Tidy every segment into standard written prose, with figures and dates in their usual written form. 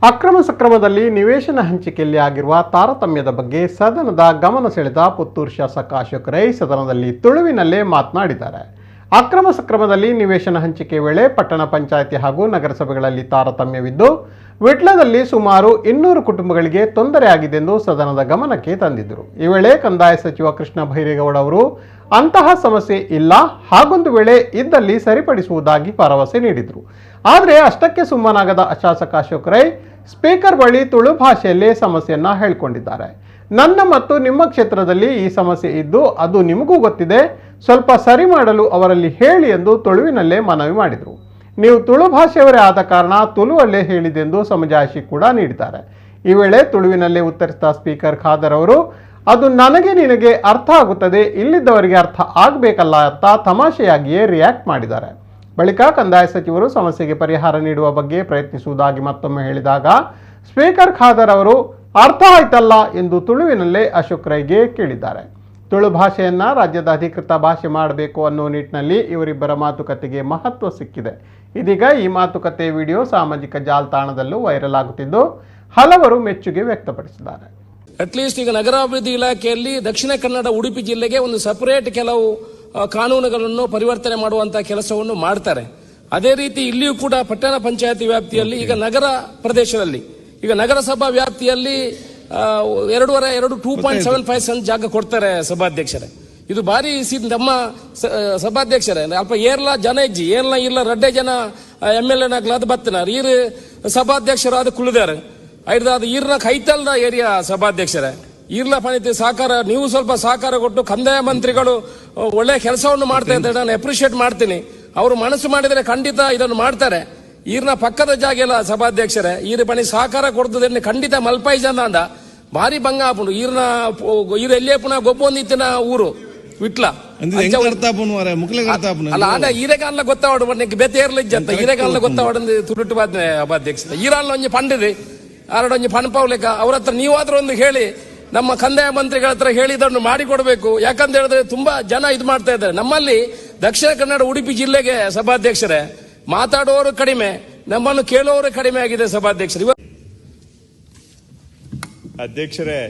ಅಕ್ರಮ ಸಕ್ರಮದಲ್ಲಿ ನಿವೇಶನ ಹಂಚಿಕೆಯಲ್ಲಿ ಆಗಿರುವ ತಾರತಮ್ಯದ ಬಗ್ಗೆ ಸದನದ ಗಮನ ಸೆಳೆದ ಪುತ್ತೂರು ಶಾಸಕ ಅಶೋಕ್ ರೈ ಸದನದಲ್ಲಿ ತುಳುವಿನಲ್ಲೇ ಮಾತನಾಡಿದ್ದಾರೆ. ಅಕ್ರಮ ಸಕ್ರಮದಲ್ಲಿ ನಿವೇಶನ ಹಂಚಿಕೆ ವೇಳೆ ಪಟ್ಟಣ ಪಂಚಾಯಿತಿ ಹಾಗೂ ನಗರಸಭೆಗಳಲ್ಲಿ ತಾರತಮ್ಯವಿದ್ದು ವಿಟ್ಲದಲ್ಲಿ ಸುಮಾರು 200 ಕುಟುಂಬಗಳಿಗೆ ತೊಂದರೆಯಾಗಿದೆ ಎಂದು ಸದನದ ಗಮನಕ್ಕೆ ತಂದಿದ್ದರು. ಈ ವೇಳೆ ಕಂದಾಯ ಸಚಿವ ಕೃಷ್ಣ ಬೈರೇಗೌಡ ಅವರು ಅಂತಹ ಸಮಸ್ಯೆ ಇಲ್ಲ, ಹಾಗೊಂದು ವೇಳೆ ಇದ್ದಲ್ಲಿ ಸರಿಪಡಿಸುವುದಾಗಿ ಭರವಸೆ ನೀಡಿದರು. ಆದರೆ ಅಷ್ಟಕ್ಕೆ ಸುಮ್ಮನಾಗದ ಶಾಸಕ ಅಶೋಕ್ ರೈ ಸ್ಪೀಕರ್ ಬಳಿ ತುಳು ಭಾಷೆಯಲ್ಲೇ ಸಮಸ್ಯೆಯನ್ನ ಹೇಳಿಕೊಂಡಿದ್ದಾರೆ. ನನ್ನ ಮತ್ತು ನಿಮ್ಮ ಕ್ಷೇತ್ರದಲ್ಲಿ ಈ ಸಮಸ್ಯೆ ಇದ್ದು ಅದು ನಿಮಗೂ ಗೊತ್ತಿದೆ, ಸ್ವಲ್ಪ ಸರಿ ಮಾಡಲು ಅವರಲ್ಲಿ ಹೇಳಿ ಎಂದು ತುಳುವಿನಲ್ಲೇ ಮನವಿ ಮಾಡಿದರು. ನೀವು ತುಳು ಭಾಷೆಯವರೇ ಆದ ಕಾರಣ ತುಳುವಲ್ಲೇ ಹೇಳಿದೆಂದು ಸಮಜಾಯಿಷಿ ಕೂಡ ನೀಡಿದ್ದಾರೆ. ಈ ವೇಳೆ ತುಳುವಿನಲ್ಲೇ ಉತ್ತರಿಸಿದ ಸ್ಪೀಕರ್ ಖಾದರ್ ಅವರು, ಅದು ನನಗೆ ನಿನಗೆ ಅರ್ಥ ಆಗುತ್ತದೆ, ಇಲ್ಲಿದ್ದವರಿಗೆ ಅರ್ಥ ಆಗಬೇಕಲ್ಲ ಅಂತ ತಮಾಷೆಯಾಗಿಯೇ ರಿಯಾಕ್ಟ್ ಮಾಡಿದ್ದಾರೆ. ಬಳಿಕ ಕಂದಾಯ ಸಚಿವರು ಸಮಸ್ಯೆಗೆ ಪರಿಹಾರ ನೀಡುವ ಬಗ್ಗೆ ಪ್ರಯತ್ನಿಸುವುದಾಗಿ ಮತ್ತೊಮ್ಮೆ ಹೇಳಿದಾಗ ಸ್ಪೀಕರ್ ಖಾದರ್ ಅವರು ಅರ್ಥ ಆಯ್ತಲ್ಲ ಎಂದು ತುಳುವಿನಲ್ಲೇ ಅಶೋಕ್ ರೈಗೆ ಕೇಳಿದ್ದಾರೆ. ತುಳು ಭಾಷೆಯನ್ನ ರಾಜ್ಯದ ಅಧಿಕೃತ ಭಾಷೆ ಮಾಡಬೇಕು ಅನ್ನೋ ನಿಟ್ಟಿನಲ್ಲಿ ಇವರಿಬ್ಬರ ಮಾತುಕತೆಗೆ ಮಹತ್ವ ಸಿಕ್ಕಿದೆ. ಇದೀಗ ಈ ಮಾತುಕತೆ ವಿಡಿಯೋ ಸಾಮಾಜಿಕ ಜಾಲತಾಣದಲ್ಲೂ ವೈರಲ್ ಆಗುತ್ತಿದ್ದು ಹಲವರು ಮೆಚ್ಚುಗೆ ವ್ಯಕ್ತಪಡಿಸಿದ್ದಾರೆ. ಅಟ್ಲೀಸ್ಟ್ ಈಗ ನಗರಾಭಿವೃದ್ಧಿ ಇಲಾಖೆಯಲ್ಲಿ ದಕ್ಷಿಣ ಕನ್ನಡ ಉಡುಪಿ ಜಿಲ್ಲೆಗೆ ಒಂದು ಸಪರೇಟ್ ಕೆಲವು ಕಾನೂನುಗಳನ್ನು ಪರಿವರ್ತನೆ ಮಾಡುವಂತಹ ಕೆಲಸವನ್ನು ಮಾಡ್ತಾರೆ. ಅದೇ ರೀತಿ ಇಲ್ಲಿಯೂ ಕೂಡ ಪಟ್ಟಣ ಪಂಚಾಯತಿ ವ್ಯಾಪ್ತಿಯಲ್ಲಿ ಈಗ ನಗರ ಪ್ರದೇಶದಲ್ಲಿ ಈಗ ನಗರಸಭಾ ವ್ಯಾಪ್ತಿಯಲ್ಲಿ 2.75 ಜಾಗ ಕೊಡ್ತಾರೆ ಸಭಾಧ್ಯಕ್ಷರೇ. ಇದು ಬಾರಿ ನಮ್ಮ ಸಭಾಧ್ಯಕ್ಷರೇ ಅಲ್ಪ ಏರ್ಲ ಜನ ಇಜ್ಜಿ ಏರ್ಲ ಇಲ್ಲ ರಡ್ಡೆ ಜನ MLA ನಾಗ್ಲಾದ ಬತ್ತಿನಾರ ಈರ್ ಸಭಾಧ್ಯಕ್ಷರು ಅದು ಕುಳಿದಾರೆ ಐದು ಈರ್ನ ಕೈತಲ್ದ ಏರಿಯಾ ಸಭಾಧ್ಯಕ್ಷರೇ ಈರ್ಲ ಪಣಿತಿ ಸಹಕಾರ ನೀವು ಸ್ವಲ್ಪ ಸಹಕಾರ ಕೊಟ್ಟು ಕಂದಾಯ ಮಂತ್ರಿಗಳು ಒಳ್ಳೆ ಕೆಲಸವನ್ನು ಮಾಡ್ತಾ ಇದ್ದಾರೆ, ನಾನು ಅಪ್ರಿಶಿಯೇಟ್ ಮಾಡ್ತೀನಿ. ಅವರು ಮನಸ್ಸು ಮಾಡಿದರೆ ಖಂಡಿತ ಇದನ್ನು ಮಾಡ್ತಾರೆ. ಈರ್ನ ಪಕ್ಕದ ಜಾಗ ಎಲ್ಲ ಸಭಾಧ್ಯಕ್ಷರೇ ಈರ್ ಪಣಿ ಸಹಕಾರ ಕೊಡ್ತದೆ ಖಂಡಿತ ಮಲ್ಪೈ ಜನ ಅಂದ ಭಾರಿ ಭಂಗ ಆಪುಂಡು ಈರ್ನ ಈರ್ ಎಲ್ಲೇ ಪುನಃ ಗೊಬ್ಬೊಂದಿತ್ತಿನ ಊರು ವಿಟ್ಲ ಅಲ್ಲ ಆಡ ಈರೆಗಾಲ ಗೊತ್ತಾವಡು ಬೆತ್ತೇರ್ಲ ಇಜ್ಜಂತ ಈರೆಗಾಲ ಗೊತ್ತಾವಡು ತುರುಟು ಅಧ್ಯಕ್ಷ ಈರಾಲ್ ಒಂಜಿ ಪಂಡಿರಿ ಆರಡೊಂಜಿ ಪಣಪಾವ್ಲೆಕ ಅವ್ರ ಹತ್ರ ನೀವಾದ್ರೂ ಒಂದು ಹೇಳಿ ನಮ್ಮ ಕಂದಾಯ ಮಂತ್ರಿಗಳ ಹತ್ರ ಹೇಳಿದನ್ನು ಮಾಡಿಕೊಡ್ಬೇಕು. ಯಾಕಂತ ಹೇಳಿದ್ರೆ ತುಂಬಾ ಜನ ಇದು ಮಾಡ್ತಾ ಇದ್ದಾರೆ. ನಮ್ಮಲ್ಲಿ ದಕ್ಷಿಣ ಕನ್ನಡ ಉಡುಪಿ ಜಿಲ್ಲೆಗೆ ಸಭಾಧ್ಯಕ್ಷರೇ ಮಾತಾಡುವವರು ಕಡಿಮೆ, ನಮ್ಮನ್ನು ಕೇಳುವವರು ಕಡಿಮೆ ಆಗಿದೆ ಸಭಾಧ್ಯಕ್ಷರು. ಅಧ್ಯಕ್ಷರೇ,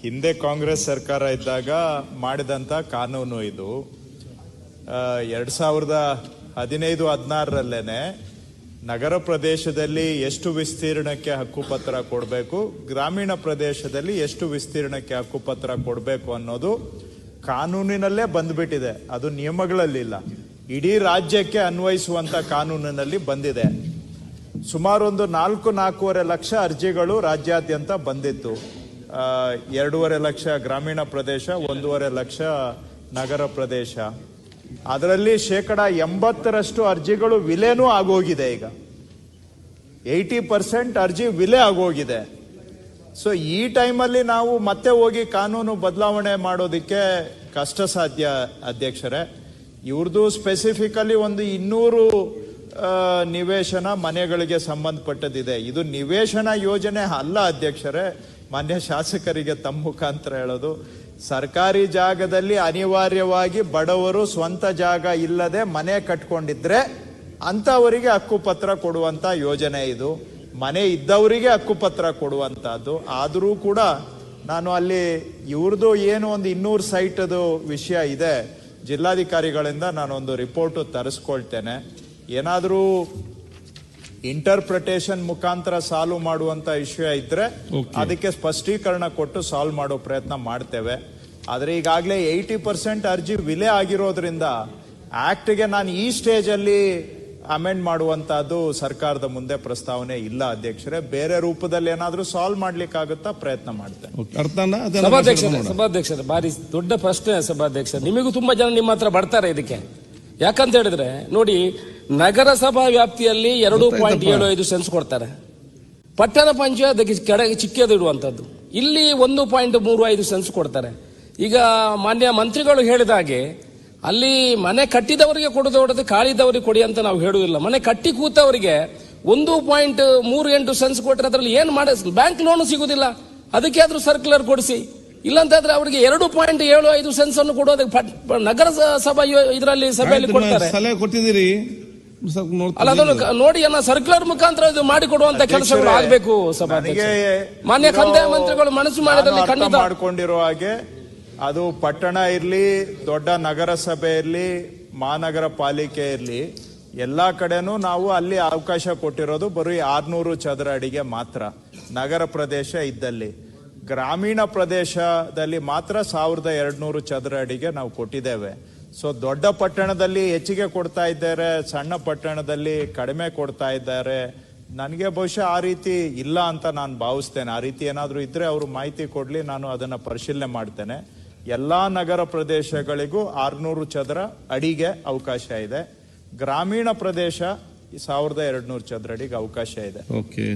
ಹಿಂದೆ ಕಾಂಗ್ರೆಸ್ ಸರ್ಕಾರ ಇದ್ದಾಗ ಮಾಡಿದಂತ ಕಾನೂನು ಇದು. 2015-16ರಲ್ಲೇನೆ ನಗರ ಪ್ರದೇಶದಲ್ಲಿ ಎಷ್ಟು ವಿಸ್ತೀರ್ಣಕ್ಕೆ ಹಕ್ಕುಪತ್ರ ಕೊಡಬೇಕು, ಗ್ರಾಮೀಣ ಪ್ರದೇಶದಲ್ಲಿ ಎಷ್ಟು ವಿಸ್ತೀರ್ಣಕ್ಕೆ ಹಕ್ಕುಪತ್ರ ಕೊಡಬೇಕು ಅನ್ನೋದು ಕಾನೂನಿನಲ್ಲೇ ಬಂದ್ಬಿಟ್ಟಿದೆ. ಅದು ನಿಯಮಗಳಲ್ಲಿಲ್ಲ, ಇಡೀ ರಾಜ್ಯಕ್ಕೆ ಅನ್ವಯಿಸುವಂತ ಕಾನೂನಿನಲ್ಲಿ ಬಂದಿದೆ. ಸುಮಾರು ಒಂದು 4-4.5 ಲಕ್ಷ ಅರ್ಜಿಗಳು ರಾಜ್ಯಾದ್ಯಂತ ಬಂದಿತ್ತು. 2.5 ಲಕ್ಷ ಗ್ರಾಮೀಣ ಪ್ರದೇಶ, 1.5 ಲಕ್ಷ ನಗರ ಪ್ರದೇಶ. ಅದರಲ್ಲಿ 80% ಅರ್ಜಿಗಳು ವಿಲೇನೂ ಆಗೋಗಿದೆ. ಈಗ 80% ಅರ್ಜಿ ವಿಲೆ ಆಗೋಗಿದೆ. ಸೊ ಈ ಟೈಮಲ್ಲಿ ನಾವು ಮತ್ತೆ ಹೋಗಿ ಕಾನೂನು ಬದಲಾವಣೆ ಮಾಡೋದಿಕ್ಕೆ ಕಷ್ಟ ಸಾಧ್ಯ ಅಧ್ಯಕ್ಷರೇ. ಇವ್ರದ್ದು ಸ್ಪೆಸಿಫಿಕಲಿ ಒಂದು 200 ನಿವೇಶನ ಮನೆಗಳಿಗೆ ಸಂಬಂಧಪಟ್ಟದಿದೆ. ಇದು ನಿವೇಶನ ಯೋಜನೆ ಅಲ್ಲ ಅಧ್ಯಕ್ಷರೇ. ಮಾನ್ಯ ಶಾಸಕರಿಗೆ ತಮ್ಮ ಮುಖಾಂತರ ಹೇಳೋದು, ಸರ್ಕಾರಿ ಜಾಗದಲ್ಲಿ ಅನಿವಾರ್ಯವಾಗಿ ಬಡವರು ಸ್ವಂತ ಜಾಗ ಇಲ್ಲದೆ ಮನೆ ಕಟ್ಕೊಂಡಿದ್ರೆ ಅಂತವರಿಗೆ ಹಕ್ಕುಪತ್ರ ಕೊಡುವಂತ ಯೋಜನೆ ಇದು. ಮನೆ ಇದ್ದವರಿಗೆ ಹಕ್ಕುಪತ್ರ ಕೊಡುವಂತಹದ್ದು. ಆದರೂ ಕೂಡ ನಾನು ಅಲ್ಲಿ ಇವ್ರದ್ದು ಏನು ಒಂದು 200 ಸೈಟದು ವಿಷಯ ಇದೆ, ಜಿಲ್ಲಾಧಿಕಾರಿಗಳಿಂದ ನಾನೊಂದು ರಿಪೋರ್ಟ್ ತರಿಸ್ಕೊಳ್ತೇನೆ. ಏನಾದರೂ ಇಂಟರ್ಪ್ರಿಟೇಷನ್ ಮುಖಾಂತರ ಸಾಲ್ವ್ ಮಾಡುವಂತ ವಿಷಯ ಇದ್ರೆ ಅದಕ್ಕೆ ಸ್ಪಷ್ಟೀಕರಣ ಕೊಟ್ಟು ಸಾಲ್ವ್ ಮಾಡೋ ಪ್ರಯತ್ನ ಮಾಡ್ತೇವೆ. ಆದ್ರೆ ಈಗಾಗಲೇ 80% ಅರ್ಜಿ ವಿಲೆ ಆಗಿರೋದ್ರಿಂದ ಆಕ್ಟ್ಗೆ ನಾನು ಈ ಸ್ಟೇಜ್ ಅಲ್ಲಿ ಅಮೆಂಡ್ ಮಾಡುವಂತಹದ್ದು ಸರ್ಕಾರದ ಮುಂದೆ ಪ್ರಸ್ತಾವನೆ ಇಲ್ಲ ಅಧ್ಯಕ್ಷರೇ. ಬೇರೆ ರೂಪದಲ್ಲಿ ಏನಾದ್ರೂ ಸಾಲ್ವ್ ಮಾಡ್ಲಿಕ್ಕಾಗುತ್ತಾ ಪ್ರಯತ್ನ ಮಾಡ್ತೇನೆ. ಸಭಾಧ್ಯಕ್ಷರೇ ಬಾರಿ ದೊಡ್ಡ ಪ್ರಶ್ನೆ ಸಭಾಧ್ಯಕ್ಷರು. ನಿಮಗೂ ತುಂಬಾ ಜನ ನಿಮ್ಮ ಹತ್ರ ಬರ್ತಾರೆ ಇದಕ್ಕೆ. ಯಾಕಂತ ಹೇಳಿದ್ರೆ ನೋಡಿ, ನಗರಸಭಾ ವ್ಯಾಪ್ತಿಯಲ್ಲಿ 2.75 ಸೆನ್ಸ್ ಕೊಡ್ತಾರೆ, ಪಟ್ಟಣ ಪಂಚಾಯತ್ ಕೆಳಗೆ ಚಿಕ್ಕದು ಇಡುವಂತದ್ದು. ಇಲ್ಲಿ 1.35 ಸೆನ್ಸ್ ಕೊಡ್ತಾರೆ. ಈಗ ಮಾನ್ಯ ಮಂತ್ರಿಗಳು ಹೇಳಿದ ಹಾಗೆ ಅಲ್ಲಿ ಮನೆ ಕಟ್ಟಿದವರಿಗೆ ಕೊಡೋದು ಖಾಲಿದವರಿಗೆ ಕೊಡಿ ಅಂತ ನಾವು ಹೇಳುವುದಿಲ್ಲ. ಮನೆ ಕಟ್ಟಿ ಕೂತವರಿಗೆ 1.38 ಸೆನ್ಸ್ ಕೊಟ್ಟರೆ ಅದರಲ್ಲಿ ಏನ್ ಬ್ಯಾಂಕ್ ಲೋನ್ ಸಿಗುದಿಲ್ಲ, ಅದಕ್ಕೆ ಆದ್ರೂ ಸರ್ಕ್ಯುಲರ್ ಕೊಡಿಸಿ. ಇಲ್ಲಂತಾದ್ರೆ ಅವರಿಗೆ 2.75 ಸೆನ್ಸ್ ಅನ್ನು ಕೊಡೋದಕ್ಕೆ ನಗರ ಸಭಾ ಇದರಲ್ಲಿ ಸಭೆಯಲ್ಲಿ ಕೊಡ್ತಾರೆ. ಸಲಹೆ ಕೊಟ್ಟಿದ್ದೀರಿ, ಅಲ್ಲ ಅದನ್ನು ನೋಡಿ ಸರ್ಕ್ಯುಲರ್ ಮುಖಾಂತರ ಇದು ಮಾಡಿಕೊಡುವಂತ ಕೆಲಸಗಳು ಆಗಬೇಕು ಸಭಾಧ್ಯಕ್ಷ. ಮಾನ್ಯ ಕಂದಾಯ ಮಂತ್ರಿಗಳು ಮನಸ್ಸು ಮಾಡಿದಲ್ಲಿ ಖಂಡಿತ ಮಾಡ್ಕೊಂಡಿರೋ ಹಾಗೆ ಅದು ಪಟ್ಟಣ ಇರ್ಲಿ, ದೊಡ್ಡ ನಗರಸಭೆ ಇರ್ಲಿ, ಮಹಾನಗರ ಪಾಲಿಕೆ ಇರ್ಲಿ, ಎಲ್ಲಾ ಕಡೆನೂ ನಾವು ಅಲ್ಲಿ ಅವಕಾಶ ಕೊಟ್ಟಿರೋದು ಬರೀ 600 ಚದರ ಅಡಿಗೆ ಮಾತ್ರ ನಗರ ಪ್ರದೇಶ ಇದ್ದಲ್ಲಿ. ಗ್ರಾಮೀಣ ಪ್ರದೇಶದಲ್ಲಿ ಮಾತ್ರ 1200 ಚದರ ಅಡಿಗೆ ನಾವು ಕೊಟ್ಟಿದ್ದೇವೆ. ಸೊ ದೊಡ್ಡ ಪಟ್ಟಣದಲ್ಲಿ ಹೆಚ್ಚಿಗೆ ಕೊಡ್ತಾ ಇದ್ದಾರೆ, ಸಣ್ಣ ಪಟ್ಟಣದಲ್ಲಿ ಕಡಿಮೆ ಕೊಡ್ತಾ ಇದ್ದಾರೆ. ನನಗೆ ಬಹುಶಃ ಆ ರೀತಿ ಇಲ್ಲ ಅಂತ ನಾನು ಭಾವಿಸ್ತೇನೆ. ಆ ರೀತಿ ಏನಾದರೂ ಇದ್ರೆ ಅವರು ಮಾಹಿತಿ ಕೊಡ್ಲಿ, ನಾನು ಅದನ್ನ ಪರಿಶೀಲನೆ ಮಾಡ್ತೇನೆ. ಎಲ್ಲಾ ನಗರ ಪ್ರದೇಶಗಳಿಗೂ 600 ಚದರ ಅಡಿಗೆ ಅವಕಾಶ ಇದೆ. ಗ್ರಾಮೀಣ ಪ್ರದೇಶ 1200 ಚದರ ಅಡಿಗೆ ಅವಕಾಶ ಇದೆ. ಓಕೆ.